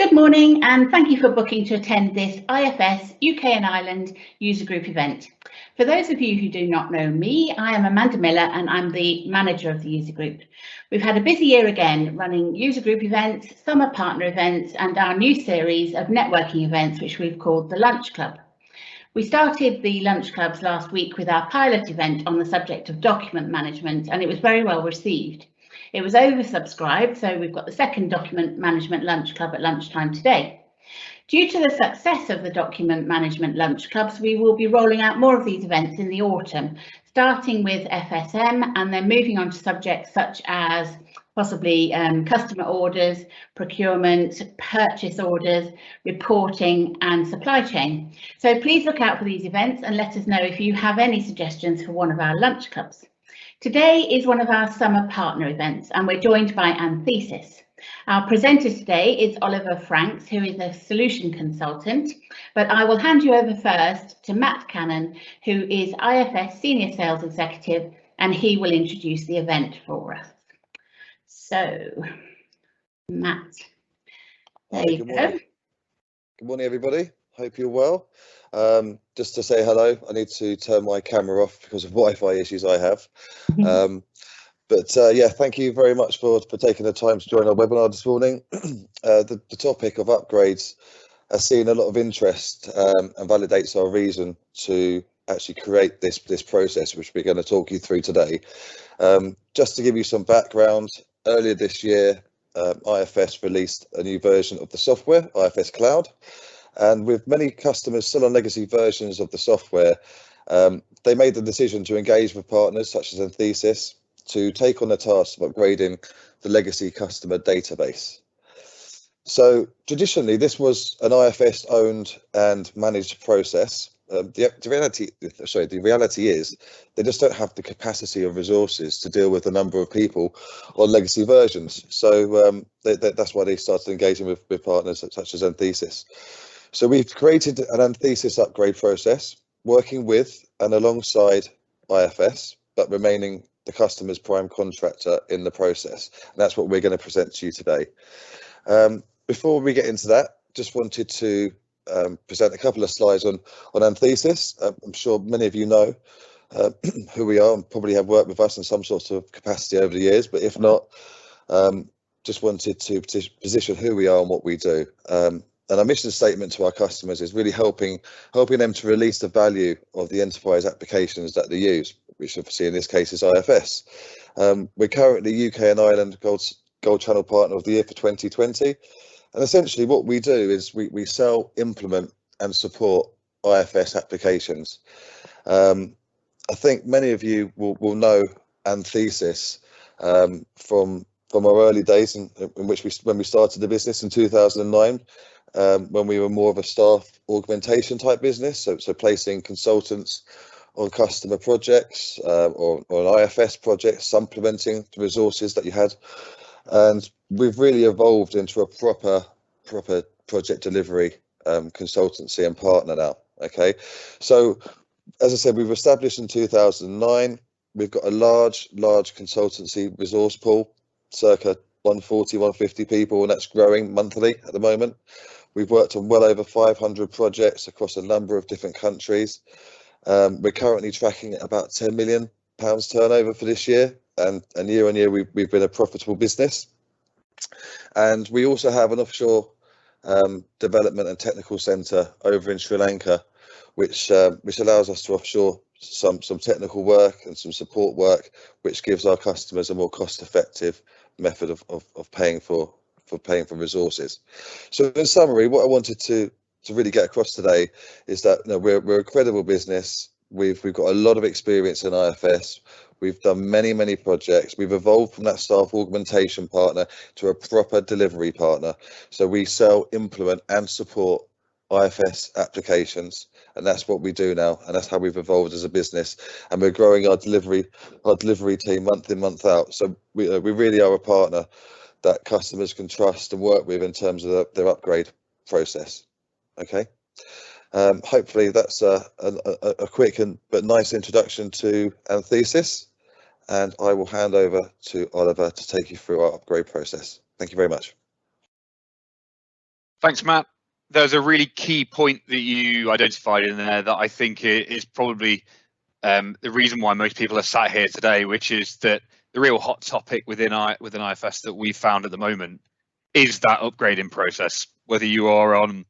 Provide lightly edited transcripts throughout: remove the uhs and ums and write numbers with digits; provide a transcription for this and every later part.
Good morning and thank you for booking to attend this IFS UK and Ireland user group event. For those of you who do not know me, I am Amanda Miller and I'm the manager of the user group. We've had a busy year again running user group events, summer partner events and our new series of networking events which we've called the Lunch Club. We started the Lunch Clubs last week with our pilot event on the subject of document management and it was very well received. It was oversubscribed, so we've got the second document management lunch club at lunchtime today. Due to the success of the document management lunch clubs, we will be rolling out more of these events in the autumn, starting with FSM and then moving on to subjects such as possibly customer orders, procurement, purchase orders, reporting and supply chain. So please look out for these events and let us know if you have any suggestions for one of our lunch clubs. Today is one of our summer partner events and we're joined by Anthesis. Our presenter today is Oliver Franks, who is a solution consultant, but I will hand you over first to Matt Cannon, who is IFS Senior Sales Executive, and he will introduce the event for us. So, Matt, there you go. Good morning, everybody. Hope you're well. Just to say hello, I need to turn my camera off because of Wi-Fi issues I have. Yeah, thank you very much for taking the time to join our webinar this morning. The topic of upgrades has seen a lot of interest and validates our reason to actually create this process, which we're going to talk you through today. Just to give you some background, earlier this year, IFS released a new version of the software, IFS Cloud. And with many customers still on legacy versions of the software, they made the decision to engage with partners such as Anthesis to take on the task of upgrading the legacy customer database. So traditionally, this was an IFS owned and managed process. The reality is they just don't have the capacity or resources to deal with the number of people on legacy versions. So that's why they started engaging with partners such as Anthesis. So we've created an Anthesis upgrade process, working with and alongside IFS, but remaining the customer's prime contractor in the process. And that's what we're going to present to you today. Before we get into that, just wanted to present a couple of slides on Anthesis. I'm sure many of you know who we are and probably have worked with us in some sort of capacity over the years, but if not, just wanted to position who we are and what we do. And our mission statement to our customers is really helping them to release the value of the enterprise applications that they use, which obviously in this case is IFS. We're currently UK and Ireland Gold Channel Partner of the Year for 2020. And essentially what we do is we sell, implement and support IFS applications. I think many of you will know Anthesis from our early days when we started the business in 2009. When we were more of a staff augmentation type business, so placing consultants on customer projects or on IFS projects, supplementing the resources that you had. And we've really evolved into a proper project delivery consultancy and partner now. Okay, so as I said, we were established in 2009. We've got a large consultancy resource pool, circa 140, 150 people, and that's growing monthly at the moment. We've worked on well over 500 projects across a number of different countries. We're currently tracking at about £10 million turnover for this year, and year on year we've been a profitable business. And we also have an offshore development and technical centre over in Sri Lanka, which allows us to offshore some technical work and some support work, which gives our customers a more cost-effective method of paying for resources. So in summary, what I wanted to really get across today is that we're a credible business. We've got a lot of experience in IFS. We've done many projects. We've evolved from that staff augmentation partner to a proper delivery partner. So we sell, implement and support IFS applications, and that's what we do now, and that's how we've evolved as a business. And we're growing our delivery team month in, month out. So we really are a partner that customers can trust and work with in terms of their upgrade process. Okay, hopefully that's a quick but nice introduction to Anthesis, and I will hand over to Oliver to take you through our upgrade process. Thank you very much. Thanks, Matt. There's a really key point that you identified in there that I think is probably the reason why most people are sat here today, which is that the real hot topic within IFS that we found at the moment is that upgrading process. Whether you are on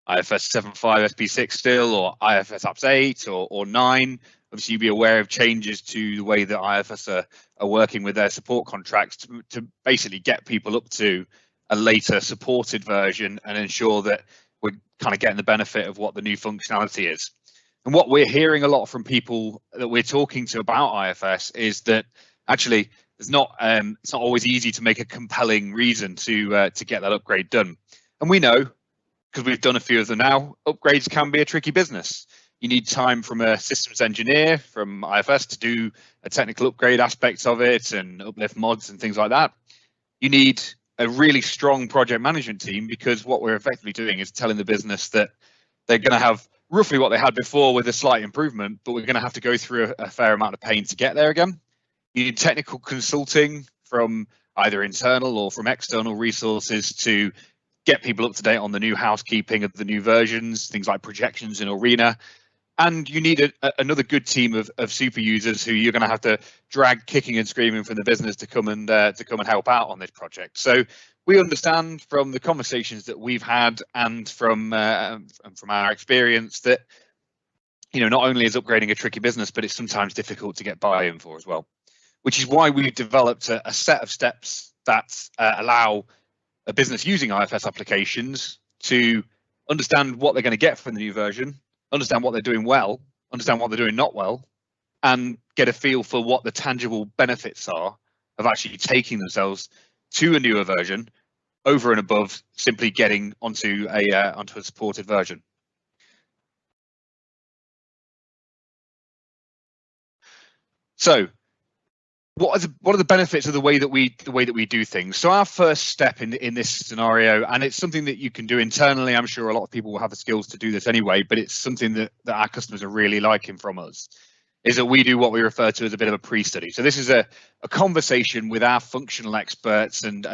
IFS 7.5 SP6 still, or IFS Apps 8 or 9, obviously you'll be aware of changes to the way that IFS are working with their support contracts to basically get people up to a later supported version and ensure that we're kind of getting the benefit of what the new functionality is. And what we're hearing a lot from people that we're talking to about IFS is that actually it's not always easy to make a compelling reason to get that upgrade done. And we know, because we've done a few of them now, upgrades can be a tricky business. You need time from a systems engineer from IFS to do a technical upgrade aspects of it and uplift mods and things like that. You need a really strong project management team, because what we're effectively doing is telling the business that they're going to have roughly what they had before with a slight improvement, but we're going to have to go through a fair amount of pain to get there again. You need technical consulting from either internal or from external resources to get people up to date on the new housekeeping of the new versions, things like projections in Arena. And you need another good team of super users who you're going to have to drag kicking and screaming from the business to come and help out on this project. So we understand from the conversations that we've had and from our experience that, you know, not only is upgrading a tricky business, but it's sometimes difficult to get buy-in for as well. Which is why we've developed a set of steps that allow a business using IFS applications to understand what they're going to get from the new version, understand what they're doing well, understand what they're doing not well, and get a feel for what the tangible benefits are of actually taking themselves to a newer version over and above simply getting onto a supported version. So what are the benefits of the way that we do things? So our first step in this scenario, and it's something that you can do internally. I'm sure a lot of people will have the skills to do this anyway, but it's something that our customers are really liking from us, is that we do what we refer to as a bit of a pre-study. So this is a conversation with our functional experts and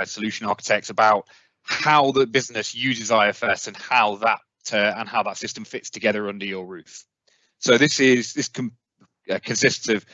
solution architects about how the business uses IFS and how that system fits together under your roof. So this consists of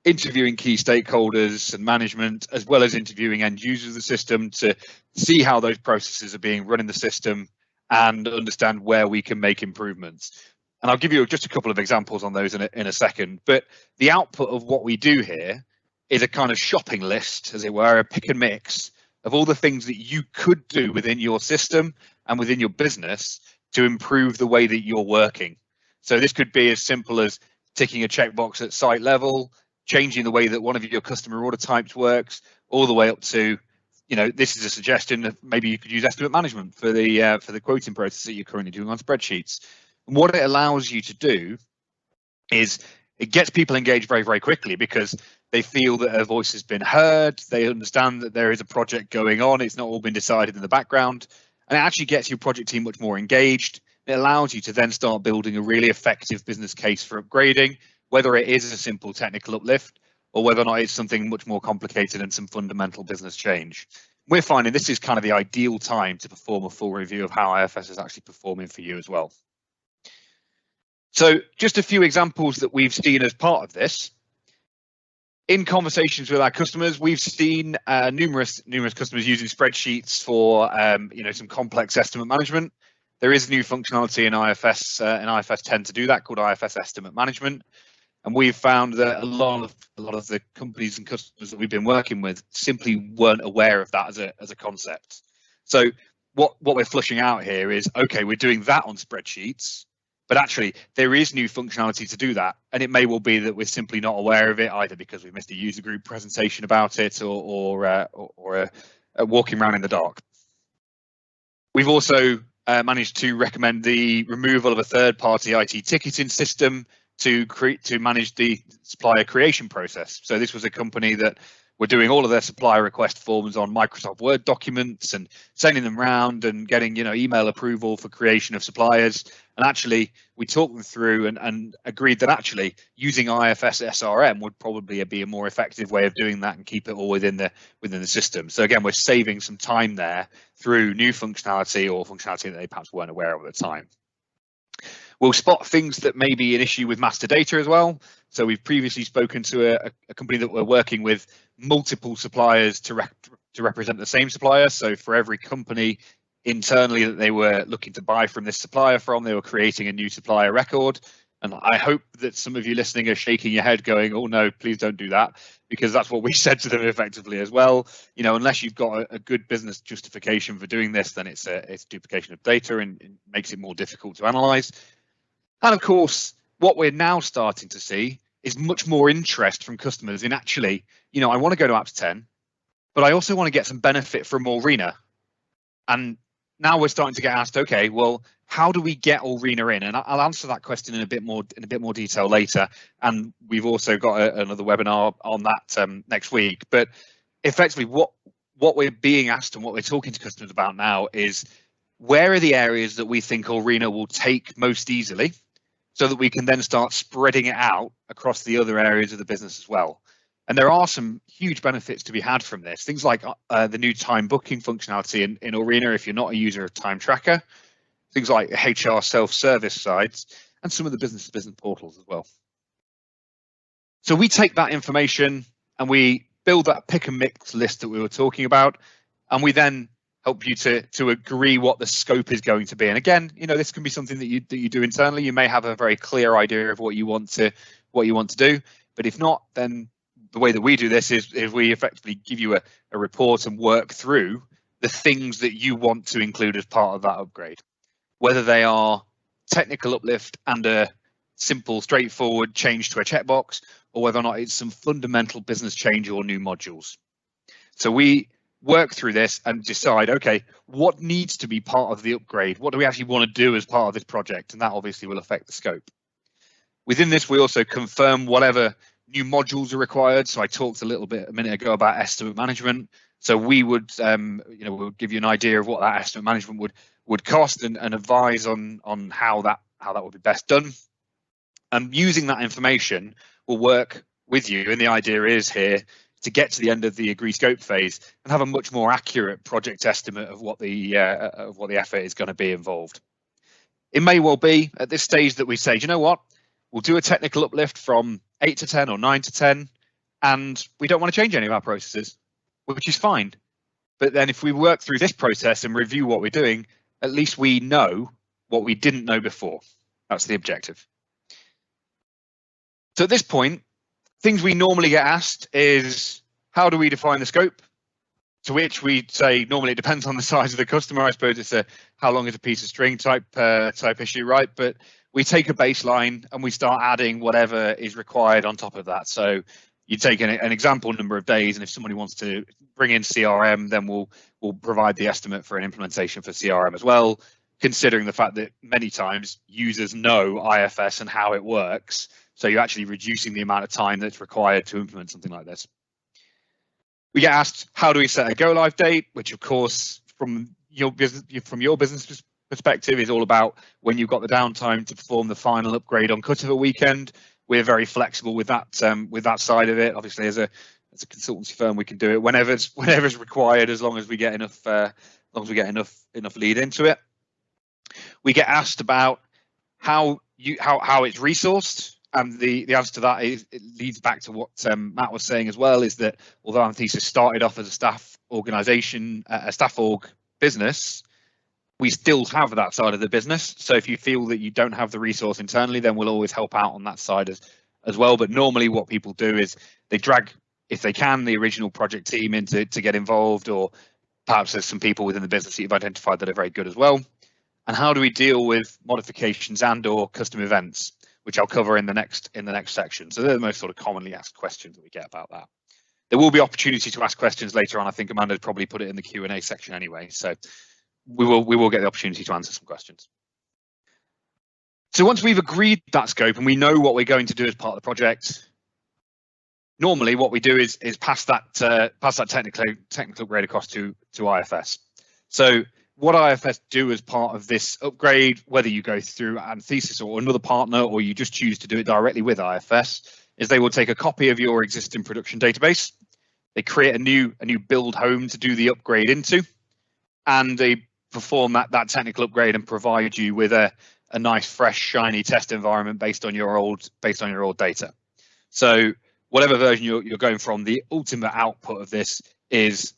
interviewing key stakeholders and management, as well as interviewing end users of the system to see how those processes are being run in the system and understand where we can make improvements. And I'll give you just a couple of examples on those in a second. But the output of what we do here is a kind of shopping list, as it were, a pick and mix of all the things that you could do within your system and within your business to improve the way that you're working. So this could be as simple as ticking a checkbox at site level, changing the way that one of your customer order types works, all the way up to, you know, this is a suggestion that maybe you could use estimate management for the quoting process that you're currently doing on spreadsheets. And what it allows you to do is it gets people engaged very, very quickly, because they feel that their voice has been heard. They understand that there is a project going on. It's not all been decided in the background, and it actually gets your project team much more engaged. It allows you to then start building a really effective business case for upgrading, whether it is a simple technical uplift or whether or not it's something much more complicated and some fundamental business change. We're finding this is kind of the ideal time to perform a full review of how IFS is actually performing for you as well. So just a few examples that we've seen as part of this. In conversations with our customers, we've seen numerous customers using spreadsheets for some complex estimate management. There is new functionality in IFS 10 to do that, called IFS Estimate Management. And we've found that a lot of the companies and customers that we've been working with simply weren't aware of that as a concept. So what we're flushing out here is, okay, we're doing that on spreadsheets, but actually there is new functionality to do that. And it may well be that we're simply not aware of it, either because we missed a user group presentation about it or walking around in the dark. We've also managed to recommend the removal of a third-party IT ticketing system to manage the supplier creation process. So this was a company that were doing all of their supplier request forms on Microsoft Word documents and sending them around and getting, email approval for creation of suppliers. And actually, we talked them through and agreed that actually using IFS SRM would probably be a more effective way of doing that and keep it all within the system. So again, we're saving some time there through new functionality or functionality that they perhaps weren't aware of at the time. We'll spot things that may be an issue with master data as well. So we've previously spoken to a company that we're working with multiple suppliers to represent the same supplier. So for every company internally that they were looking to buy from this supplier from, they were creating a new supplier record. And I hope that some of you listening are shaking your head going, oh no, please don't do that, because that's what we said to them effectively as well. Unless you've got a good business justification for doing this, then it's duplication of data and it makes it more difficult to analyze. And of course, what we're now starting to see is much more interest from customers in actually, I want to go to Apps 10, but I also want to get some benefit from Arena. And now we're starting to get asked, okay, well, how do we get Arena in? And I'll answer that question in a bit more detail later. And we've also got another webinar on that next week. But effectively, what we're being asked and what we're talking to customers about now is where are the areas that we think Arena will take most easily, so that we can then start spreading it out across the other areas of the business as well. And there are some huge benefits to be had from this. Things like the new time booking functionality in Arena if you're not a user of Time Tracker, things like HR self-service sites, and some of the business-to-business portals as well. So we take that information and we build that pick and mix list that we were talking about, and we then help you to agree what the scope is going to be. And again, this can be something that you do internally. You may have a very clear idea of what you want to do, but if not, then the way that we do this is we effectively give you a report and work through the things that you want to include as part of that upgrade, whether they are technical uplift and a simple, straightforward change to a checkbox, or whether or not it's some fundamental business change or new modules. So we work through this and decide, okay, what needs to be part of the upgrade? What do we actually want to do as part of this project? And that obviously will affect the scope. Within this, we also confirm whatever new modules are required. So I talked a minute ago about estimate management. So we would, we'll give you an idea of what that estimate management would cost and advise on how that would be best done. And using that information, we'll work with you. And the idea is here to get to the end of the agree scope phase and have a much more accurate project estimate of what the effort is going to be involved. It may well be at this stage that we say, you know what, we'll do a technical uplift from 8 to 10 or 9 to 10, and we don't want to change any of our processes, which is fine. But then if we work through this process and review what we're doing, at least we know what we didn't know before. That's the objective. So at this point, things we normally get asked is, how do we define the scope? To which we say, normally it depends on the size of the customer. I suppose it's a how long is a piece of string type issue, right? But we take a baseline and we start adding whatever is required on top of that. So you take an example number of days, and if somebody wants to bring in CRM, then we'll provide the estimate for an implementation for CRM as well, considering the fact that many times users know IFS and how it works. So you're actually reducing the amount of time that's required to implement something like this. We get asked, how do we set a go live date? Which of course, from your business perspective, is all about when you've got the downtime to perform the final upgrade on cutover weekend. We're very flexible with that side of it. Obviously, as a consultancy firm, we can do it whenever's required, as long as we get enough lead into it. We get asked about how it's resourced. And the answer to that is, it leads back to what Matt was saying as well, is that although Anthesis started off as a staff organisation, a staff org business, we still have that side of the business. So if you feel that you don't have the resource internally, then we'll always help out on that side as well. But normally what people do is they drag, if they can, the original project team in to get involved, or perhaps there's some people within the business that you've identified that are very good as well. And how do we deal with modifications and or custom events, which I'll cover in the next section. So they're the most sort of commonly asked questions that we get about that. There will be opportunity to ask questions later on. I think Amanda's probably put it in the Q&A section anyway. So we will get the opportunity to answer some questions. So once we've agreed that scope and we know what we're going to do as part of the project, normally what we do is pass that technical upgrade across to IFS. So what IFS do as part of this upgrade, whether you go through Anthesis or another partner, or you just choose to do it directly with IFS, is they will take a copy of your existing production database, they create a new build home to do the upgrade into, and they perform that technical upgrade and provide you with a nice, fresh, shiny test environment based on your old data. So whatever version you're going from, the ultimate output of this is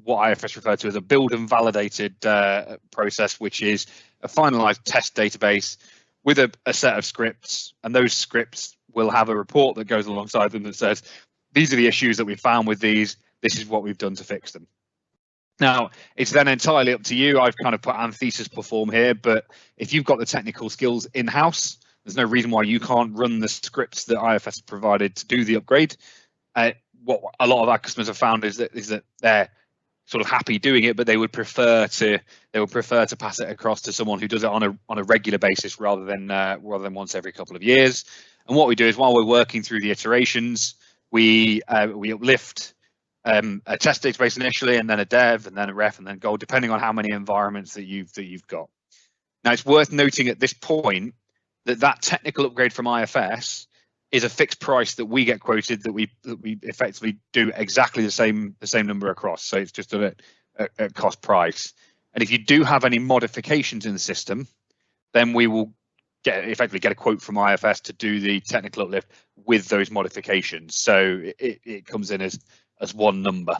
what IFS refer to as a build and validated process, which is a finalized test database with a set of scripts, and those scripts will have a report that goes alongside them that says, these are the issues that we found with these, this is what we've done to fix them. Now, it's then entirely up to you. I've kind of put Anthesis perform here, but if you've got the technical skills in-house, there's no reason why you can't run the scripts that IFS provided to do the upgrade. What a lot of our customers have found is that they're sort of happy doing it, but they would prefer to pass it across to someone who does it on a regular basis rather than once every couple of years. And what we do is, while we're working through the iterations, we uplift a test database initially, and then a dev, and then a ref, and then gold, depending on how many environments that you've got. Now, it's worth noting at this point that technical upgrade from IFS is a fixed price that we get quoted, that we effectively do exactly the same number across. So it's just a cost price. And if you do have any modifications in the system, then we will effectively get a quote from IFS to do the technical uplift with those modifications. So it comes in as one number.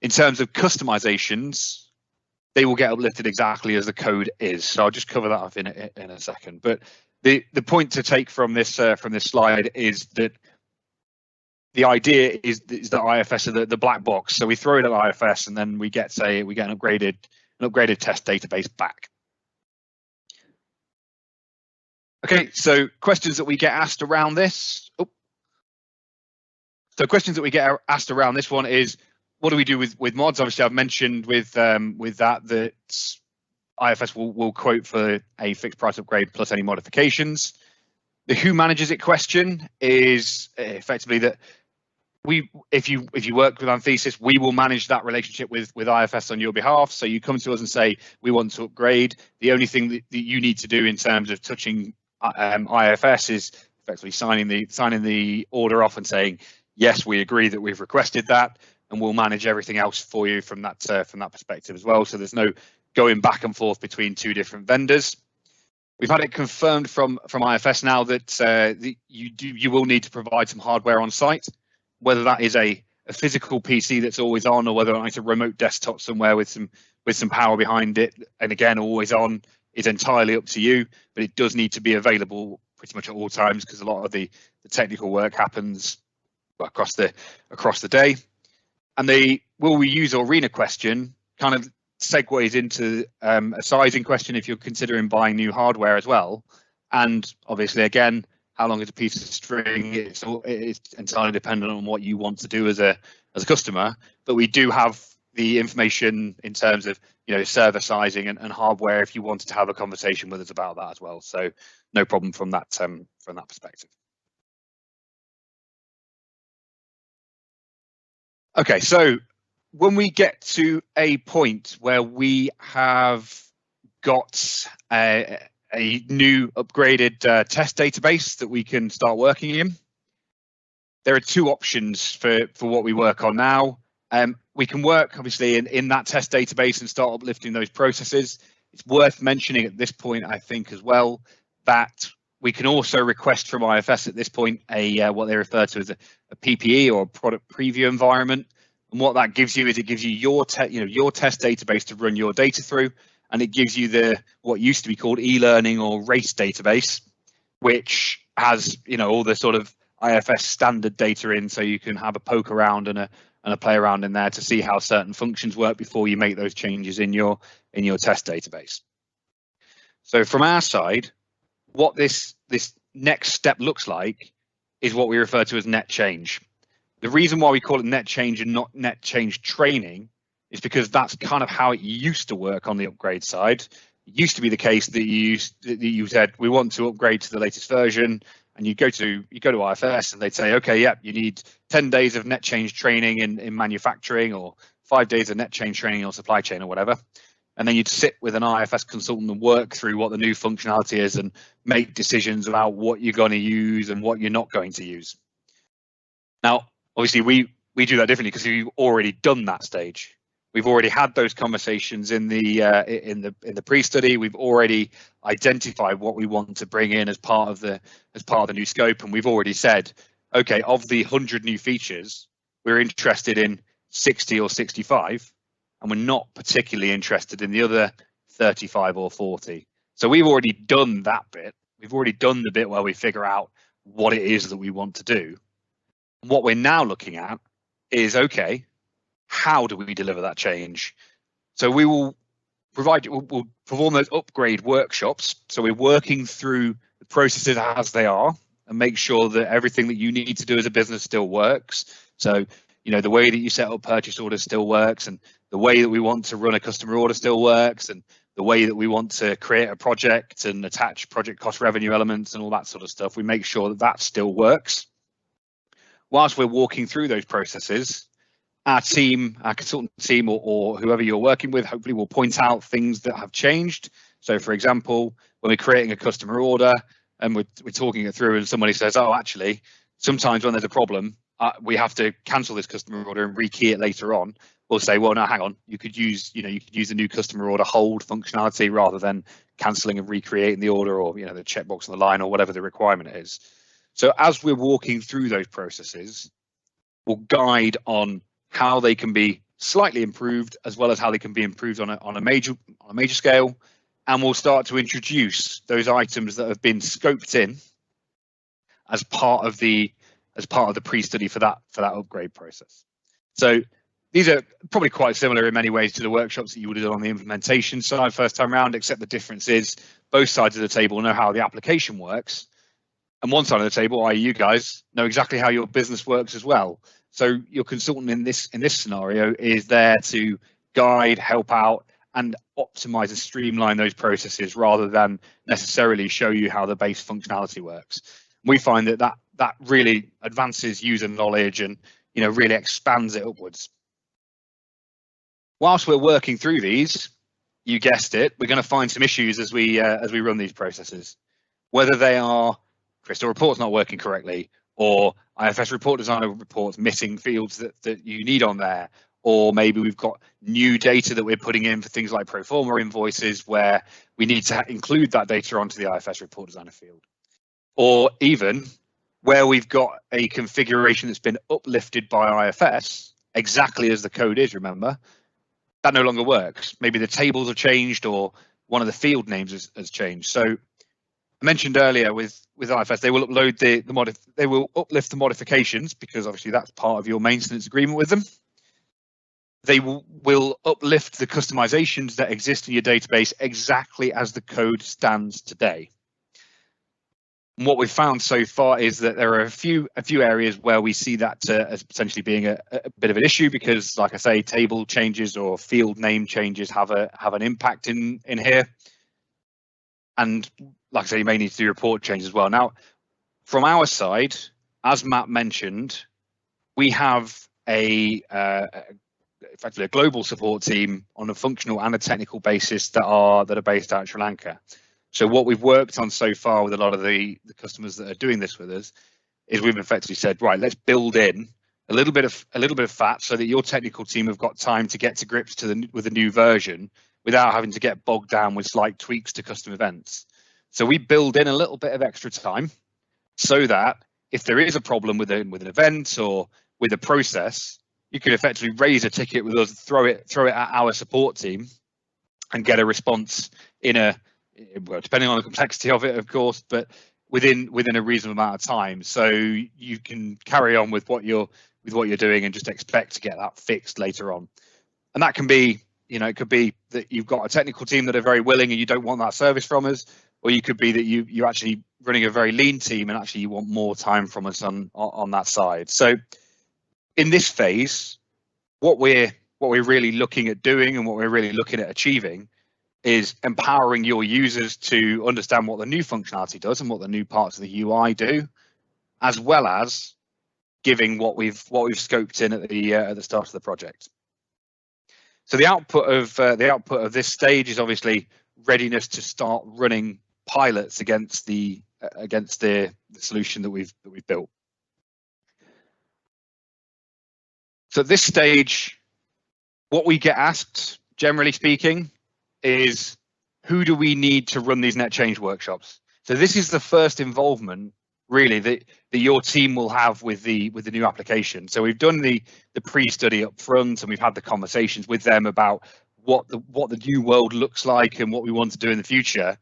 In terms of customizations, they will get uplifted exactly as the code is. So I'll just cover that off in a second. But the point to take from this slide is that the idea is that IFS are the black box. So we throw it at IFS, and then we get an upgraded test database back. Okay, so questions that we get asked around this. So questions that we get asked around this one is, what do we do with mods? Obviously, I've mentioned with that IFS will quote for a fixed price upgrade plus any modifications. The who manages it question is effectively that if you work with Anthesis, we will manage that relationship with IFS on your behalf. So you come to us and say, we want to upgrade. The only thing that you need to do in terms of touching IFS is effectively signing the order off and saying, yes, we agree that we've requested that, and we'll manage everything else for you from that perspective as well. So there's no going back and forth between two different vendors. We've had it confirmed from IFS now that you will need to provide some hardware on site, whether that is a physical PC that's always on, or whether it's a remote desktop somewhere with some power behind it, and again, always on, is entirely up to you. But it does need to be available pretty much at all times, because a lot of the technical work happens across the day. And the will we use Arena question kind of segues into a sizing question if you're considering buying new hardware as well. And obviously, again, how long is a piece of string? It's entirely dependent on what you want to do as a customer. But we do have the information in terms of server sizing and hardware if you wanted to have a conversation with us about that as well. So no problem from that perspective. Okay, so when we get to a point where we have got a new upgraded test database that we can start working in, there are two options for what we work on now. We can work obviously in that test database and start uplifting those processes. It's worth mentioning at this point, I think, as well, that we can also request from IFS at this point what they refer to as a PPE, or a product preview environment. And what that gives you is, it gives you your test database to run your data through, and it gives you what used to be called e-learning or race database, which has all the sort of IFS standard data in, so you can have a poke around and a play around in there to see how certain functions work before you make those changes in your test database. So from our side, what this next step looks like is what we refer to as net change. The reason why we call it net change and not net change training is because that's kind of how it used to work on the upgrade side. It used to be the case that you said, we want to upgrade to the latest version, and you go to IFS and they'd say, okay, yeah, you need 10 days of net change training in manufacturing, or 5 days of net change training or supply chain or whatever. And then you'd sit with an IFS consultant and work through what the new functionality is and make decisions about what you're going to use and what you're not going to use. Now, obviously, we do that differently because we've already done that stage. We've already had those conversations in the pre-study. We've already identified what we want to bring in as part of the new scope, and we've already said, okay, of the 100 new features, we're interested in 60 or 65. And we're not particularly interested in the other 35 or 40. So we've already done that bit. We've already done the bit where we figure out what it is that we want to do. And what we're now looking at is, okay, how do we deliver that change? So we'll perform those upgrade workshops. So we're working through the processes as they are and make sure that everything that you need to do as a business still works. So, you know, the way that you set up purchase orders still works, and the way that we want to run a customer order still works, and the way that we want to create a project and attach project cost revenue elements and all that sort of stuff. We make sure that that still works. Whilst we're walking through those processes, our team, our consultant team, or whoever you're working with, hopefully will point out things that have changed. So, for example, when we're creating a customer order and we're talking it through, and somebody says, "Oh, actually, sometimes when there's a problem, we have to cancel this customer order and rekey it later on." We'll say, "Well, no, hang on. You could use the new customer order hold functionality rather than cancelling and recreating the order, or the checkbox on the line, or whatever the requirement is." So, as we're walking through those processes, we'll guide on how they can be slightly improved, as well as how they can be improved on a major scale, and we'll start to introduce those items that have been scoped in as part of the pre-study for that upgrade process. So these are probably quite similar in many ways to the workshops that you would have done on the implementation side first time around, except the difference is both sides of the table know how the application works, and one side of the table, i.e. you guys, know exactly how your business works as well. So your consultant in this scenario is there to guide, help out, and optimize and streamline those processes rather than necessarily show you how the base functionality works. We find that really advances user knowledge and really expands it upwards. Whilst we're working through these, you guessed it, we're going to find some issues as we run these processes, whether they are Crystal reports not working correctly, or IFS report designer reports missing fields that you need on there, or maybe we've got new data that we're putting in for things like pro forma invoices where we need to include that data onto the IFS report designer field, or even where we've got a configuration that's been uplifted by IFS exactly as the code is, remember, that no longer works. Maybe the tables have changed, or one of the field names has changed. So I mentioned earlier with IFS, they will upload they will uplift the modifications because obviously that's part of your maintenance agreement with them. They will uplift the customizations that exist in your database exactly as the code stands today. And what we've found so far is that there are a few areas where we see that as potentially being a bit of an issue because, like I say, table changes or field name changes have an impact in here. And like I say, you may need to do report change as well. Now, from our side, as Matt mentioned, we have effectively a global support team on a functional and a technical basis that are based out in Sri Lanka. So what we've worked on so far with a lot of the customers that are doing this with us is we've effectively said, right, let's build in a little bit of fat so that your technical team have got time to get to grips with a new version without having to get bogged down with slight tweaks to custom events. So we build in a little bit of extra time so that if there is a problem with an event or with a process, you can effectively raise a ticket with us, throw it at our support team, and get a response well, depending on the complexity of it, of course, but within a reasonable amount of time. So you can carry on with what you're doing and just expect to get that fixed later on. And that can be, it could be that you've got a technical team that are very willing and you don't want that service from us, or you could be that you're actually running a very lean team and actually you want more time from us on that side. So in this phase, what we're really looking at doing and what we're really looking at achieving is empowering your users to understand what the new functionality does and what the new parts of the UI do, as well as giving what we've scoped in at the start of the project. So the output of this stage is obviously readiness to start running pilots against the solution that we've built. So at this stage, what we get asked, generally speaking, is who do we need to run these net change workshops? So this is the first involvement really that your team will have with the new application. So we've done the pre-study up front, and we've had the conversations with them about what the new world looks like and what we want to do in the future.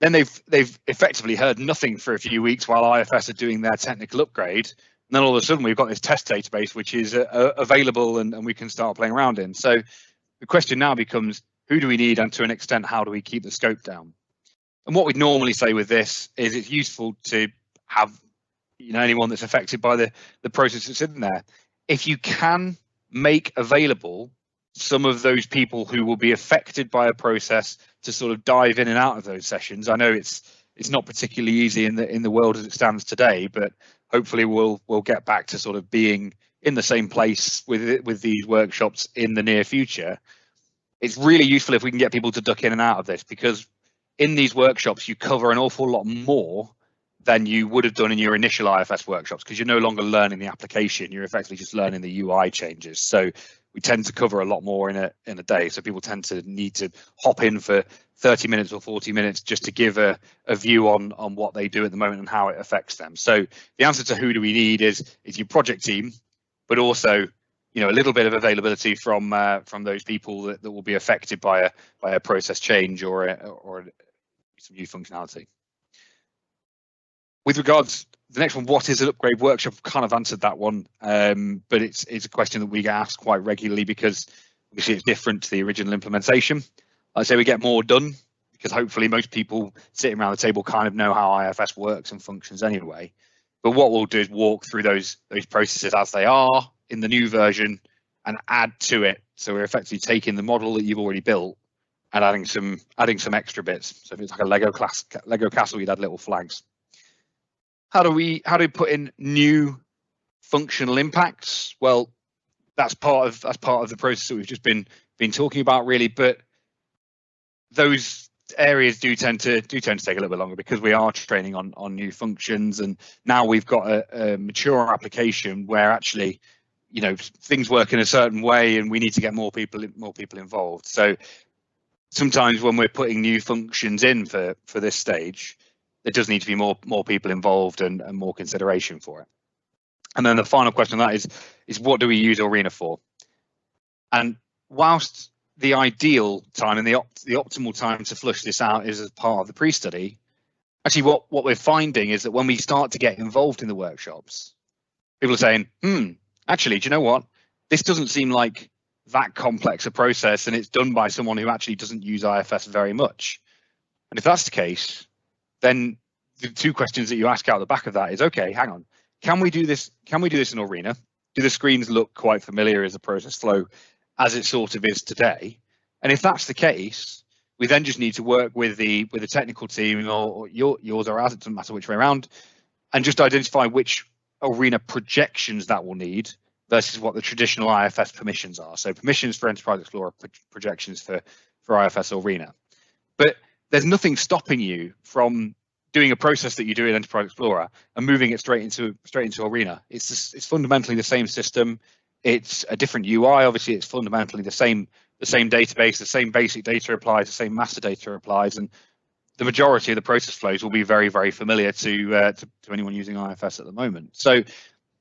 Then they've effectively heard nothing for a few weeks while IFS are doing their technical upgrade. And then all of a sudden we've got this test database which is available and we can start playing around in. So the question now becomes, who do we need, and to an extent, how do we keep the scope down? And what we'd normally say with this is it's useful to have anyone that's affected by the process that's in there. If you can make available some of those people who will be affected by a process to sort of dive in and out of those sessions. I know it's not particularly easy in the world as it stands today, but hopefully we'll get back to sort of being in the same place with these workshops in the near future. It's really useful if we can get people to duck in and out of this, because in these workshops you cover an awful lot more than you would have done in your initial IFS workshops, because you're no longer learning the application, you're effectively just learning the UI changes. So we tend to cover a lot more in a day. So people tend to need to hop in for 30 minutes or 40 minutes just to give a view on what they do at the moment and how it affects them. So the answer to who do we need is your project team, but also a little bit of availability from those people that will be affected by a process change or some new functionality. With regards the next one, what is an upgrade workshop? I've kind of answered that one, but it's a question that we get asked quite regularly because obviously it's different to the original implementation. I'd say we get more done because hopefully most people sitting around the table kind of know how IFS works and functions anyway. But what we'll do is walk through those processes as they are in the new version and add to it. So we're effectively taking the model that you've already built and adding some extra bits. So if it's like a Lego castle, you'd add little flags. How do we put in new functional impacts? Well, that's part of the process that we've just been talking about, really. But those areas do tend to take a little bit longer because we are training on new functions, and now we've got a mature application where actually things work in a certain way, and we need to get more people involved. So sometimes when we're putting new functions in for this stage, there does need to be more people involved and more consideration for it. And then the final question on that is what do we use Arena for? And whilst the ideal time and the optimal time to flush this out is as part of the pre-study, actually what we're finding is that when we start to get involved in the workshops, people are saying, actually, do you know what? This doesn't seem like that complex a process, and it's done by someone who actually doesn't use IFS very much. And if that's the case, then the two questions that you ask out the back of that is, okay, hang on, can we do this in Arena? Do the screens look quite familiar as a process flow as it sort of is today? And if that's the case, we then just need to work with the technical team or yours or ours, it doesn't matter which way around, and just identify which Arena projections that will need versus what the traditional IFS permissions are. So permissions for Enterprise Explorer, projections for IFS Arena. But there's nothing stopping you from doing a process that you do in Enterprise Explorer and moving it straight into Arena. It's fundamentally the same system. It's a different UI. Obviously, it's fundamentally the same database, the same basic data applies, the same master data applies, and the majority of the process flows will be very, very familiar to anyone using IFS at the moment. So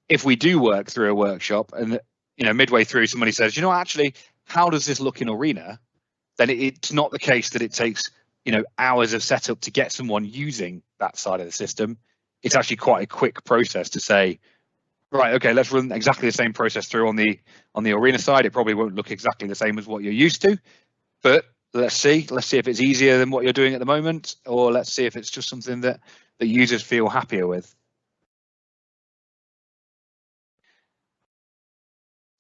if we do work through a workshop and midway through somebody says, actually, how does this look in Arena? Then it's not the case that it takes hours of setup to get someone using that side of the system. It's actually quite a quick process to say, right, okay, let's run exactly the same process through on the Arena side. It probably won't look exactly the same as what you're used to, but let's see if it's easier than what you're doing at the moment, or let's see if it's just something that the users feel happier with.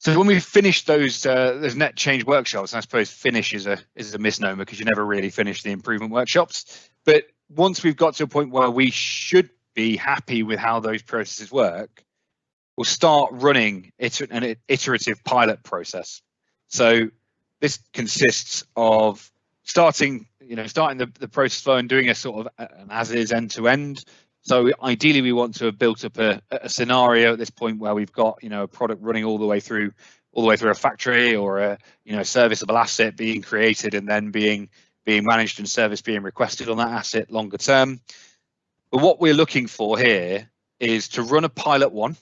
So when we finish those net change workshops, and I suppose finish is a misnomer because you never really finish the improvement workshops. But once we've got to a point where we should be happy with how those processes work, we'll start running an iterative pilot process. So this consists of starting the process flow and doing a sort of an as is end to end. So ideally, we want to have built up a scenario at this point where we've got a product running all the way through a factory, or a serviceable asset being created and then being managed and service being requested on that asset longer term. But what we're looking for here is to run a pilot one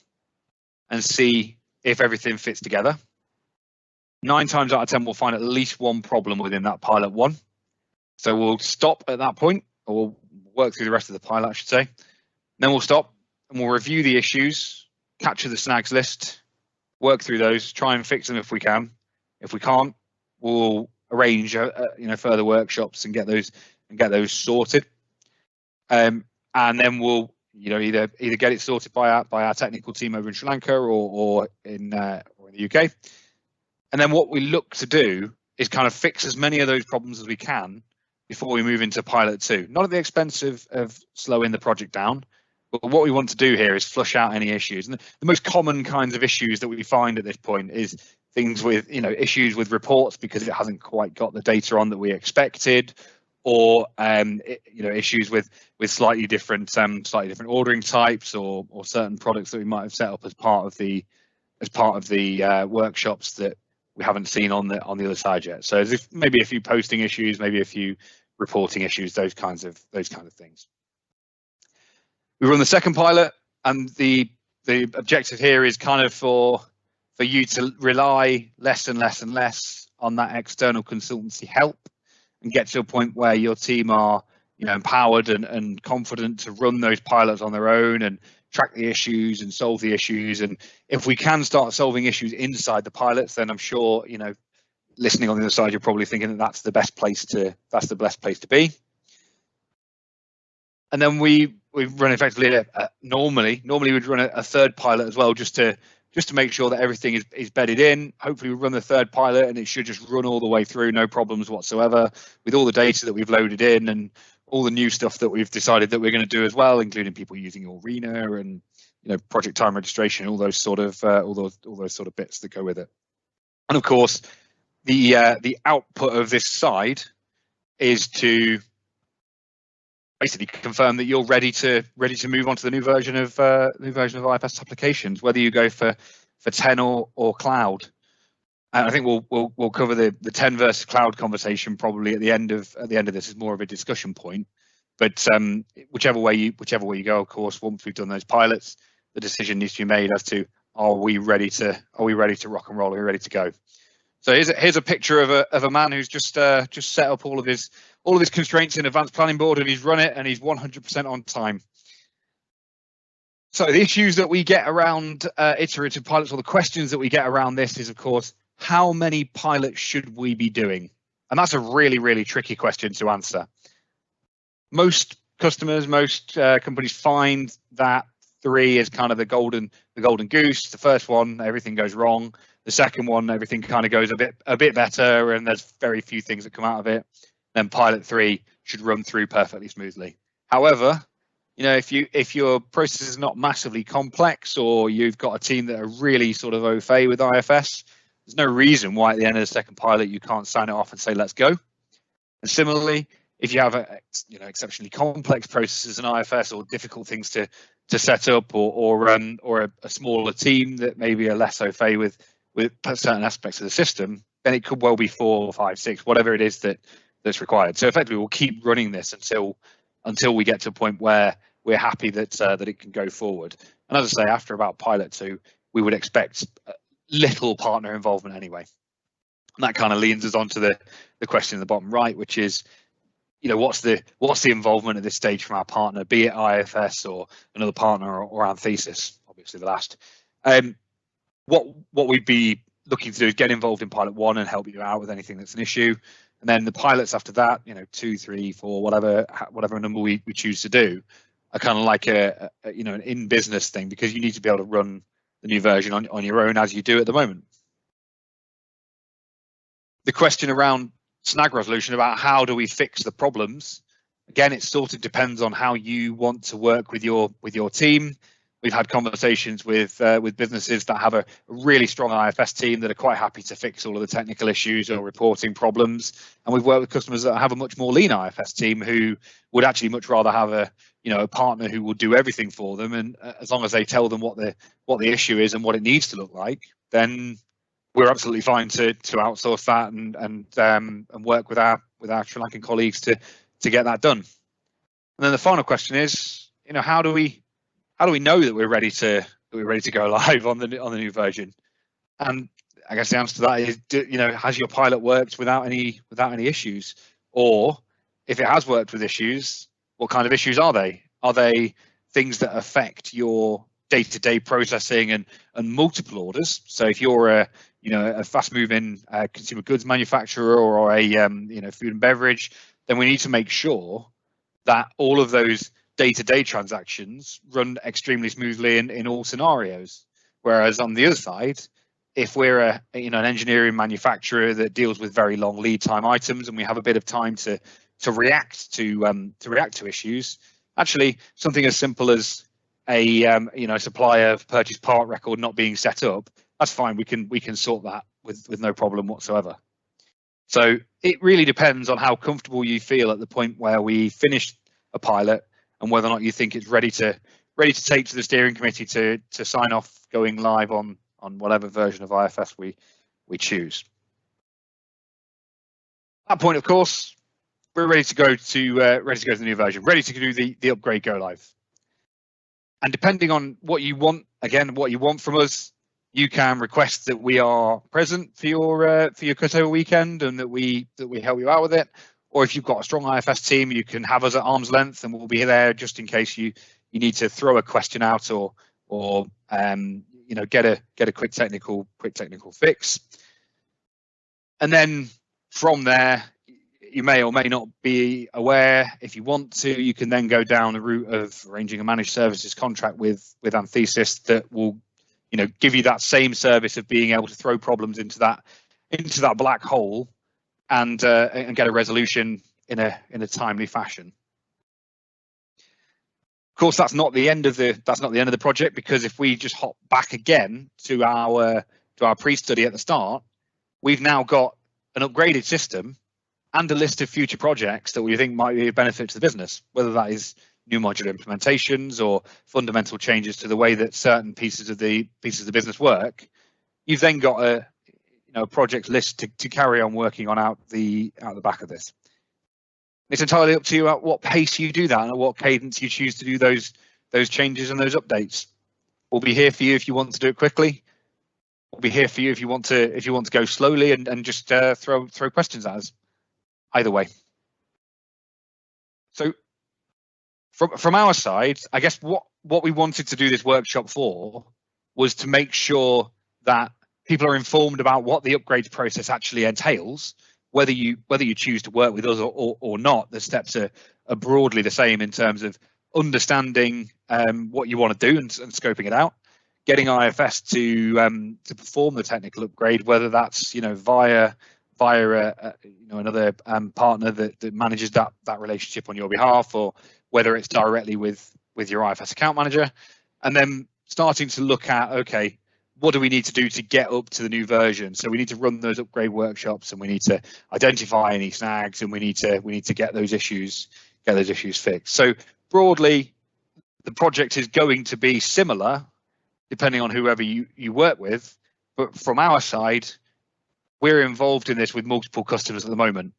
and see if everything fits together. 9 times out of 10, we'll find at least one problem within that pilot one. So we'll stop at that point, or we'll work through the rest of the pilot, I should say. Then we'll stop and we'll review the issues, capture the snags list, work through those, try and fix them if we can. If we can't, we'll arrange further workshops and get those sorted. And then we'll either get it sorted by our technical team over in Sri Lanka or in the UK. And then what we look to do is kind of fix as many of those problems as we can before we move into pilot 2. Not at the expense of slowing the project down, but what we want to do here is flush out any issues. And the most common kinds of issues that we find at this point is things with issues with reports because it hasn't quite got the data on that we expected, or issues with slightly different ordering types, or certain products that we might have set up as part of the workshops that we haven't seen on the other side yet. So there's maybe a few posting issues, maybe a few reporting issues, those kinds of things. We run the second pilot, and the objective here is kind of for you to rely less and less and less on that external consultancy help, and get to a point where your team are empowered and confident to run those pilots on their own and track the issues and solve the issues. And if we can start solving issues inside the pilots, then I'm sure listening on the other side, you're probably thinking that that's the best place to be. And then we run effectively normally we'd run a third pilot as well, just to make sure that everything is bedded in. Hopefully we run the third pilot and it should just run all the way through, no problems whatsoever, with all the data that we've loaded in and all the new stuff that we've decided that we're going to do as well, including people using Arena and project time registration, all those sort of bits that go with it. And of course, the output of this side is to basically confirm that you're ready to move on to the new version of IFS applications, whether you go for 10 or cloud. And I think we'll cover the 10 versus cloud conversation probably at the end of this is more of a discussion point. But whichever way you go, of course, once we've done those pilots, the decision needs to be made as to are we ready to rock and roll? Are we ready to go? So here's a picture of a man who's just set up all of his constraints in advanced planning board, and he's run it, and he's 100% on time. So the issues that we get around iterative pilots, or the questions that we get around this, is of course, how many pilots should we be doing? And that's a really, really tricky question to answer. Most customers, most companies find that 3 is kind of the golden goose. The first one, everything goes wrong. The second one, everything kind of goes a bit better, and there's very few things that come out of it. Then pilot 3 should run through perfectly smoothly. However, if your process is not massively complex, or you've got a team that are really sort of au fait with IFS, there's no reason why at the end of the second pilot you can't sign it off and say let's go. And similarly, if you have exceptionally complex processes in IFS, or difficult things to set up, or a smaller team that maybe are less au fait with certain aspects of the system, then it could well be 4, 5, 6, whatever it is that's required. So effectively, we'll keep running this until we get to a point where we're happy that it can go forward. And as I say, after about pilot 2, we would expect little partner involvement anyway. And that kind of leads us on to the question in the bottom right, which is, what's the involvement at this stage from our partner, be it IFS or another partner or Anthesis, obviously the last. What we'd be looking to do is get involved in pilot 1 and help you out with anything that's an issue. And then the pilots after that, 2, 3, 4, whatever number we choose to do, are kind of like an in-business thing, because you need to be able to run the new version on your own as you do at the moment. The question around snag resolution, about how do we fix the problems, again, it sort of depends on how you want to work with your team. We've had conversations with businesses that have a really strong IFS team that are quite happy to fix all of the technical issues or reporting problems, and we've worked with customers that have a much more lean IFS team who would actually much rather have a partner who will do everything for them, and as long as they tell them what the issue is and what it needs to look like, then we're absolutely fine to outsource that and work with our Sri Lankan colleagues to get that done. And then the final question is, how do we know that we're ready to go live on the new version? And I guess the answer to that is, has your pilot worked without any issues? Or if it has worked with issues, what kind of issues are they? Are they things that affect your day-to-day processing and multiple orders? So if you're a fast-moving consumer goods manufacturer or a food and beverage, then we need to make sure that all of those day-to-day transactions run extremely smoothly in all scenarios. Whereas on the other side, if we're an engineering manufacturer that deals with very long lead time items and we have a bit of time to react to issues, actually something as simple as a supplier purchase part record not being set up, that's fine. We can sort that with no problem whatsoever. So it really depends on how comfortable you feel at the point where we finish a pilot and whether or not you think it's ready to take to the steering committee to sign off going live on whatever version of IFS we choose. At that point, of course, we're ready to go to the new version, ready to do the upgrade go live. And depending on what you want, from us, you can request that we are present for your cutover weekend and that we help you out with it. Or if you've got a strong IFS team, you can have us at arm's length and we'll be there just in case you need to throw a question out or get a quick technical fix. And then from there, you may or may not be aware, if you want to, you can then go down the route of arranging a managed services contract with Anthesis that will give you that same service of being able to throw problems into that black hole and get a resolution in a timely fashion. Of course, that's not the end of the project, because if we just hop back again to our pre-study at the start, we've now got an upgraded system and a list of future projects that we think might be of benefit to the business, whether that is new modular implementations or fundamental changes to the way that certain pieces of the business work. You've then got a project list to carry on working on out the back of this. It's entirely up to you at what pace you do that and at what cadence you choose to do those changes and those updates. We'll be here for you if you want to do it quickly. We'll be here for you if you want to go slowly and just throw questions at us. Either way. So from our side, I guess what we wanted to do this workshop for was to make sure that people are informed about what the upgrades process actually entails, whether you choose to work with us or not. The steps are broadly the same in terms of understanding what you want to do and scoping it out, getting IFS to perform the technical upgrade, whether that's via another partner that manages that relationship on your behalf, or whether it's directly with your IFS account manager, and then starting to look at, okay, what do we need to do to get up to the new version? So we need to run those upgrade workshops, and we need to identify any snags, and we need to get those issues fixed. So broadly, the project is going to be similar depending on whoever you work with, but from our side, we're involved in this with multiple customers at the moment.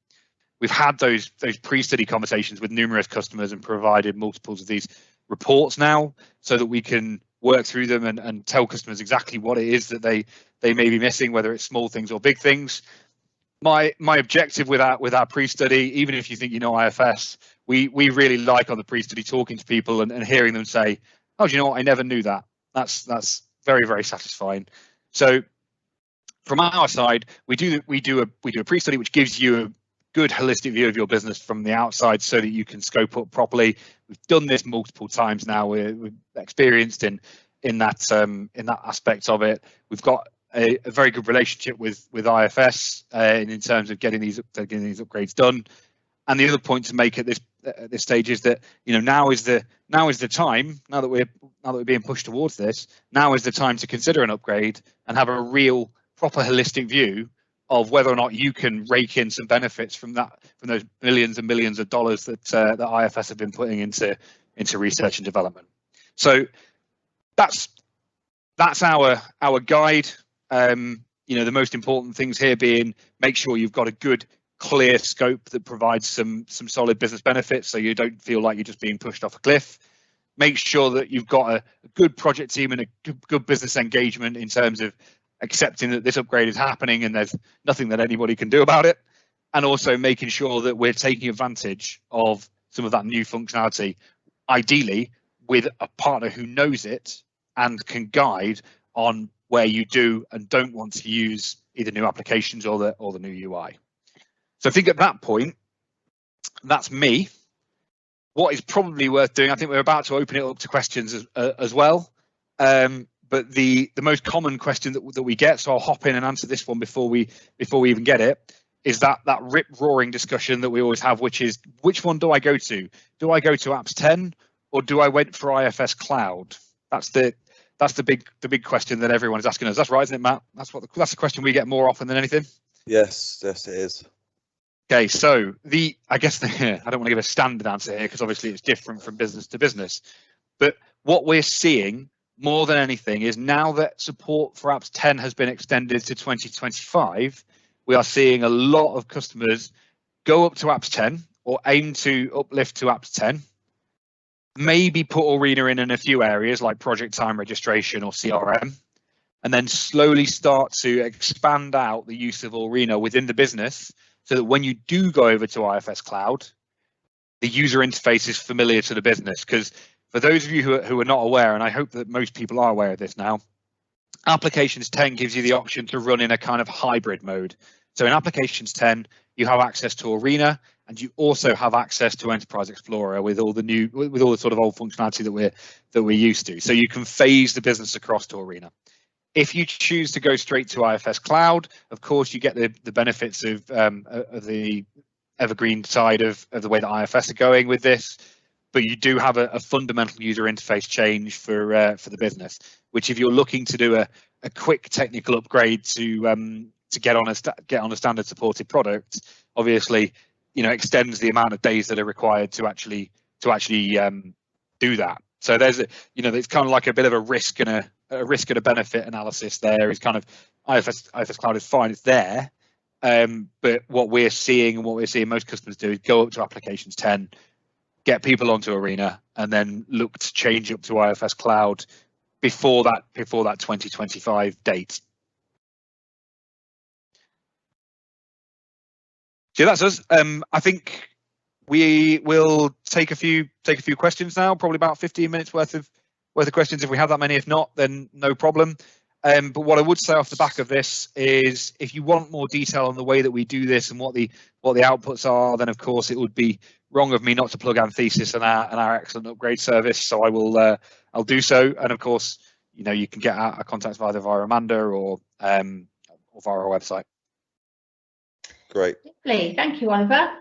We've had those pre-study conversations with numerous customers and provided multiples of these reports now, so that we can work through them and tell customers exactly what it is that they may be missing, whether it's small things or big things. My objective with our pre-study, even if you think IFS, we really like on the pre-study talking to people and hearing them say, oh, do you know what, I never knew that. That's very, very satisfying. So from our side, we do a pre-study which gives you a good holistic view of your business from the outside, so that you can scope up properly. We've done this multiple times now. We're experienced in that aspect of it. We've got a very good relationship with IFS in terms of getting these upgrades done. And the other point to make at this stage is that, you know, now is the time, now that we're being pushed towards this, now is the time to consider an upgrade and have a real proper holistic view of whether or not you can rake in some benefits from those millions and millions of dollars that that IFS have been putting into research and development. So that's our guide. You know, the most important things here being make sure you've got a good, clear scope that provides some solid business benefits, so you don't feel like you're just being pushed off a cliff. Make sure that you've got a good project team and a good business engagement in terms of accepting that this upgrade is happening and there's nothing that anybody can do about it, and also making sure that we're taking advantage of some of that new functionality, ideally with a partner who knows it and can guide on where you do and don't want to use either new applications or the new UI. So I think at that point, that's me. What is probably worth doing, I think we're about to open it up to questions as well. But the most common question that we get, so I'll hop in and answer this one before we even get it, is that rip-roaring discussion that we always have, which is, which one do I go to? Do I go to Apps 10 or do I wait for IFS Cloud? That's the big question that everyone is asking us. That's right, isn't it, Matt? That's the question we get more often than anything. Yes, it is. Okay, so I guess I don't want to give a standard answer here because obviously it's different from business to business. But what we're seeing more than anything is, now that support for Apps 10 has been extended to 2025, we are seeing a lot of customers go up to Apps 10 or aim to uplift to Apps 10, maybe put Arena in a few areas like project time registration or CRM, and then slowly start to expand out the use of Arena within the business, so that when you do go over to IFS Cloud, the user interface is familiar to the business. Because for those of you who are not aware, and I hope that most people are aware of this now, Applications 10 gives you the option to run in a kind of hybrid mode. So in Applications 10, you have access to Arena, and you also have access to Enterprise Explorer with all the sort of old functionality that we're used to. So you can phase the business across to Arena. If you choose to go straight to IFS Cloud, of course, you get the benefits of the evergreen side of the way that IFS are going with this, but you do have a fundamental user interface change for the business, which, if you're looking to do a quick technical upgrade to get on a standard supported product, obviously, you know, extends the amount of days that are required to actually do that. So there's it's kind of like a bit of a risk and a benefit analysis there. Is kind of IFS Cloud is fine, it's there, but what we're seeing most customers do is go up to Applications 10, get people onto Arena, and then look to change up to IFS Cloud before that 2025 date. So that's us. I think we will take a few questions now, probably about 15 minutes worth of questions if we have that many. If not, then no problem. But what I would say off the back of this is, if you want more detail on the way that we do this and what the outputs are, then of course it would be wrong of me not to plug Anthesis and our excellent upgrade service. So I'll do so. And of course, you know, you can get our contacts either via Amanda or via our website. Great. Lovely. Thank you, Oliver.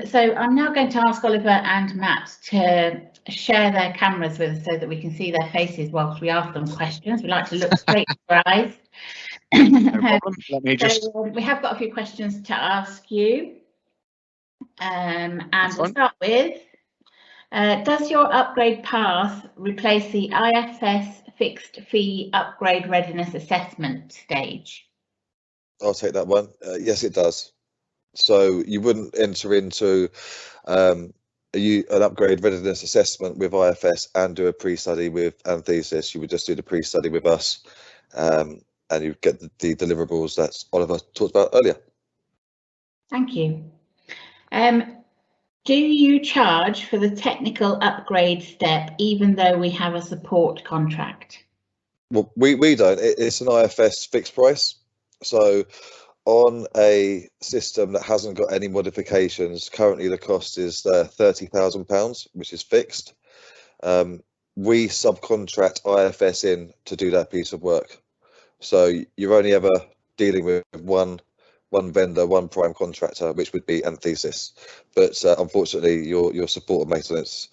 So I'm now going to ask Oliver and Matt to share their cameras with us so that we can see their faces whilst we ask them questions. We like to look straight in their eyes. No problem. Let me just. So we have got a few questions to ask you. And we'll start with, does your upgrade path replace the IFS fixed fee upgrade readiness assessment stage? I'll take that one. Yes, it does. So you wouldn't enter into an upgrade readiness assessment with IFS and do a pre-study with Anthesis. You would just do the pre-study with us, and you get the deliverables that Oliver talked about earlier. Thank you. Do you charge for the technical upgrade step, even though we have a support contract? Well, we don't. It's an IFS fixed price. So on a system that hasn't got any modifications, currently the cost is £30,000, which is fixed. We subcontract IFS in to do that piece of work. So you're only ever dealing with one vendor, one prime contractor, which would be Anthesis. But unfortunately, your support and maintenance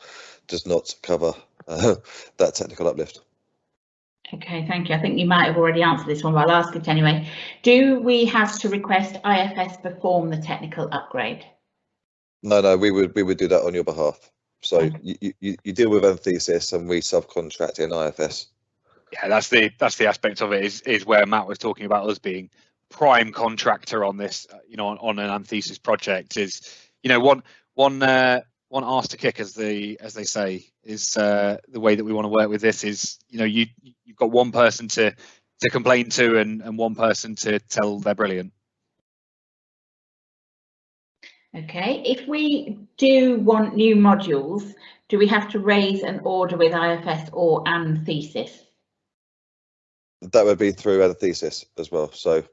does not cover that technical uplift. Okay, thank you. I think you might have already answered this one, but I'll ask it anyway. Do we have to request IFS perform the technical upgrade? No, we would do that on your behalf. So Okay. you deal with Anthesis and we subcontract in IFS. Yeah, that's the aspect of it is where Matt was talking about us being prime contractor on this, on an Anthesis project. Is one arse to kick, as they say, is the way that we want to work with this. Is you've got one person to complain to and one person to tell they're brilliant. Okay, if we do want new modules, do we have to raise an order with IFS or Anthesis? That would be through Anthesis as well. So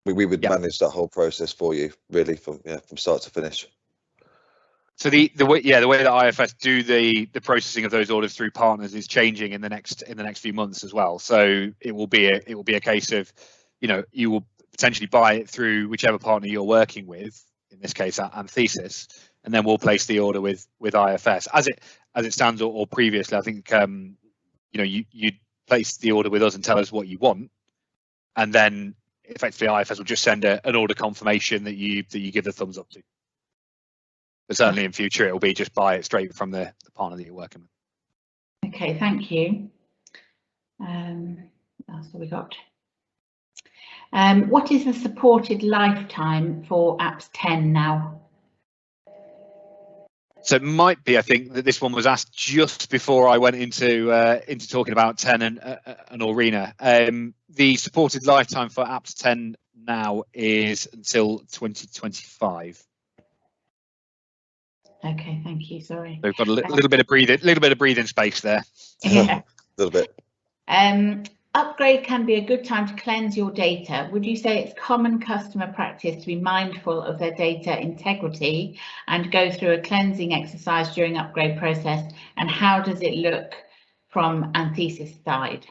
we would Yep. manage that whole process for you, really, from start to finish. So the way that IFS do the processing of those orders through partners is changing in the next few months as well. So it will be a case of, you will potentially buy it through whichever partner you're working with, in this case Anthesis, and then we'll place the order with IFS as it stands, or previously. I think you place the order with us and tell us what you want, and then effectively IFS will just send an order confirmation that you give the thumbs up to. But certainly in future, it will be just buy it straight from the partner that you're working with. Okay, thank you. That's what we got. What is the supported lifetime for apps 10 now? So it might be, I think that this one was asked just before I went into talking about 10 and Arena. The supported lifetime for apps 10 now is until 2025. Okay, thank you. Sorry. We've got a little bit of breathing space there. Yeah. A little bit. Upgrade can be a good time to cleanse your data. Would you say it's common customer practice to be mindful of their data integrity and go through a cleansing exercise during upgrade process? And how does it look from Anthesis side?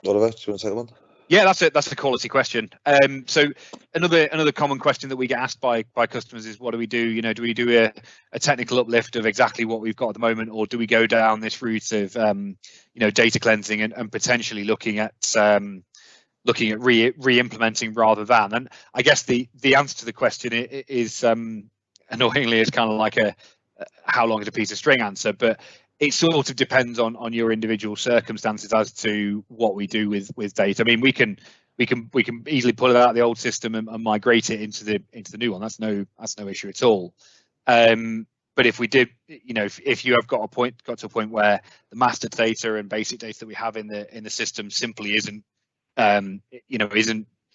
Oliver, do you want to take that one? Yeah, that's a quality question. So another common question that we get asked by customers is, what do we do? Do we do a technical uplift of exactly what we've got at the moment, or do we go down this route of data cleansing and potentially looking at re-implementing rather than? And I guess the answer to the question is annoyingly is kind of like a how long is a piece of string answer, but it sort of depends on your individual circumstances as to what we do with data. I mean, we can easily pull it out of the old system and migrate it into the new one. That's no issue at all. But if we did, if you have got to a point where the master data and basic data that we have in the system simply isn't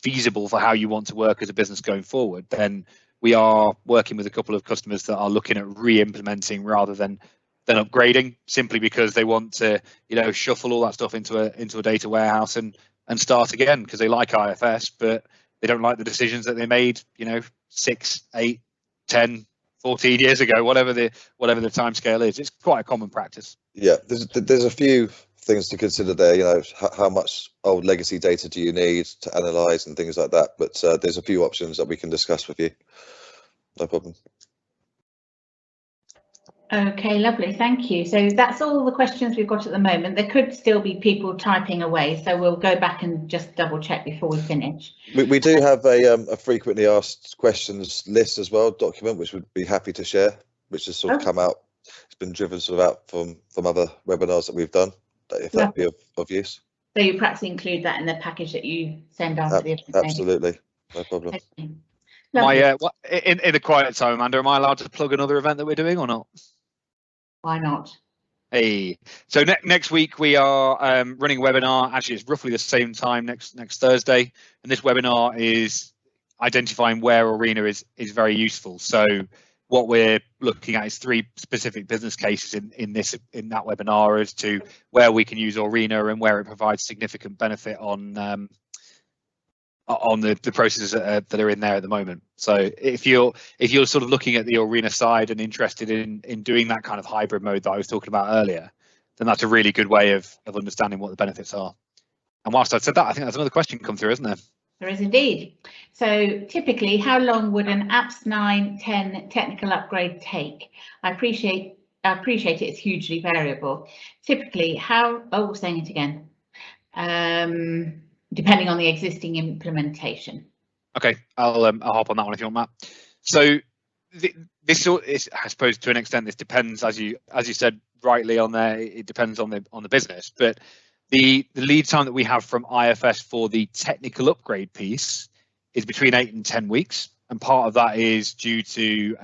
feasible for how you want to work as a business going forward, then we are working with a couple of customers that are looking at re-implementing rather than upgrading, simply because they want to shuffle all that stuff into a data warehouse and start again, because they like IFS, but they don't like the decisions that they made 6, 8, 10, 14 years ago, whatever the time scale is. It's quite a common practice. Yeah, there's a few things to consider there. How much old legacy data do you need to analyze and things like that, but there's a few options that we can discuss with you. No problem. Okay, lovely, thank you. So that's all the questions we've got at the moment. There could still be people typing away, so we'll go back and just double check before we finish. We do have a frequently asked questions list as well, document, which we'd be happy to share, which has sort of come out. It's been driven sort of out from other webinars that we've done, if that'd be of use. So you perhaps include that in the package that you send after the event. Absolutely, no problem. Okay. In the quiet time, Amanda, am I allowed to plug another event that we're doing or not? Why not? Hey, so next week we are running a webinar. Actually, it's roughly the same time next Thursday, and this webinar is identifying where Arena is very useful. So what we're looking at is 3 specific business cases in that webinar as to where we can use Arena and where it provides significant benefit on the processes that are in there at the moment. So if you're sort of looking at the Arena side and interested in doing that kind of hybrid mode that I was talking about earlier, then that's a really good way of understanding what the benefits are. And whilst I've said that, I think there's another question come through, isn't there? There is indeed. So typically, how long would an apps 9-10 technical upgrade take? I appreciate it's hugely variable. Typically, saying it again. Depending on the existing implementation. Okay, I'll hop on that one if you want, Matt. So this is, I suppose, to an extent, this depends, as you said rightly on there. It depends on the business, but the lead time that we have from IFS for the technical upgrade piece is between 8 and 10 weeks, and part of that is due to,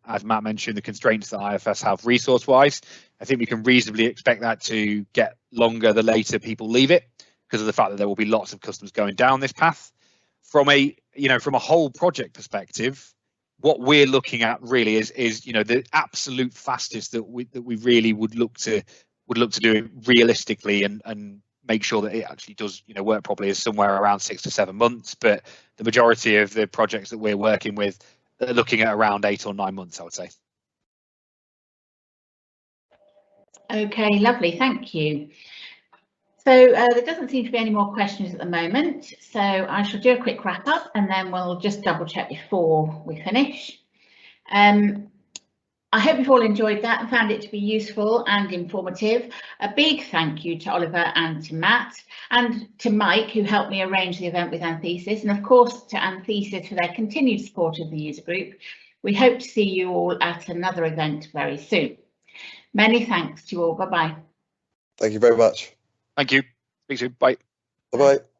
as Matt mentioned, the constraints that IFS have resource-wise. I think we can reasonably expect that to get longer the later people leave it, because of the fact that there will be lots of customers going down this path. From a whole project perspective, what we're looking at really is the absolute fastest that we really would look to do it realistically and make sure that it actually does work properly is somewhere around 6 to 7 months. But the majority of the projects that we're working with are looking at around 8 or 9 months, I would say. Okay, lovely, thank you. So there doesn't seem to be any more questions at the moment, so I shall do a quick wrap up and then we'll just double check before we finish. I hope you've all enjoyed that and found it to be useful and informative. A big thank you to Oliver and to Matt and to Mike, who helped me arrange the event with Anthesis, and of course to Anthesis for their continued support of the user group. We hope to see you all at another event very soon. Many thanks to you all. Bye-bye. Thank you very much. Thank you. Speak soon. Bye. Bye-bye.